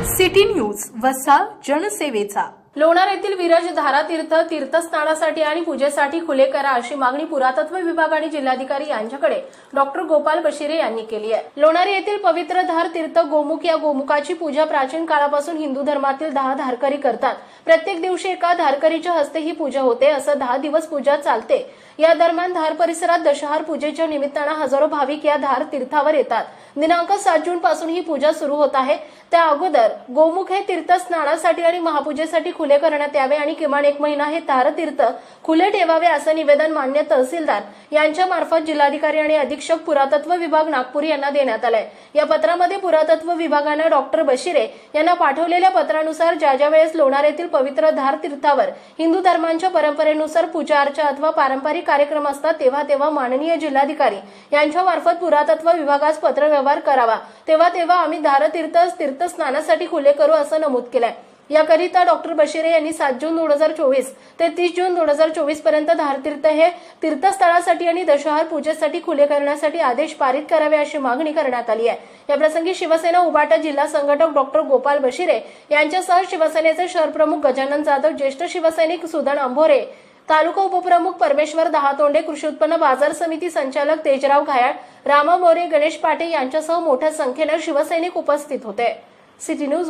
City news वसा जनसेवेचा। लोणार येथील विरज धारातीर्थ तीर्थस्नानासाठी आणि पूजेसाठी खुले करा अशी मागणी पुरातत्व विभाग आणि जिल्हाधिकारी यांच्याकडे डॉक्टर गोपाल बशिरे यांनी केली आहे। लोणार येथील पवित्र धार तीर्थ गोमुख या गोमुखाची पूजा प्राचीन काळापासून हिंदू धर्मातील 10 धारकरी करतात। प्रत्येक दिवशी एका धारकरीच्या हस्ते ही पूजा होते। असं 10 दिवस पूजा चालते। या दरम्यान धार परिसरात दशहार पूजेच्या निमित्तानं हजारो भाविक या धार तीर्थावर येतात। दिनांक 7 जून पासून ही पूजा सुरू होत आहे। त्या अगोदर गोमुख हे तीर्थ स्नानासाठी आणि महापूजेसाठी खुले करण्यात यावे आणि किमान 1 महिना हे धार तीर्थ खुले ठेवावे असं निवेदन मान्य तहसीलदार यांच्या मार्फत जिल्हाधिकारी आणि अधीक्षक पुरातत्व विभाग नागपूर यांना देण्यात आलंय। या पत्रामध्ये पुरातत्व विभागाने डॉक्टर बशिरे यांना पाठवलेल्या पत्रानुसार ज्या वेळेस लोणार येथील पवित्र धार तीर्थावर हिंदू धर्मांच्या परंपरेनुसार पूजा अर्चा अथवा पारंपरिक कार्यक्रम असतात तेव्हा माननीय जिल्हाधिकारी यांच्या मार्फत पुरातत्व विभागास पत्रव्यवहार करावा। तेव्हा आम्ही धार तीर्थ स्नानासाठी खुले करू असं नमूद केलंय। याकरिता डॉक्टर बशिरे यांनी 7 जून 2024 ते 30 जून 2024 पर्यंत धारतीर्थ हे तीर्थस्थळासाठी आणि दशहार पूजेसाठी खुले करण्यासाठी आदेश पारित करावे अशी मागणी करण्यात आली आहे। या प्रसंगी शिवसेना उभाटा जिल्हा संघटक डॉक्टर गोपाल बशिरे यांच्यासह शिवसेनेचे शहर प्रमुख गजानन जाधव, ज्येष्ठ शिवसैनिक सुधन अंभोरे, तालुका उपप्रमुख परमेश्वर दहातोंडे, कृषी उत्पन्न बाजार समिती संचालक तेजराव घायाळ, रामा मोरे, गणेश पाटे यांच्यासह मोठ्या संख्येने शिवसैनिक उपस्थित होते। City news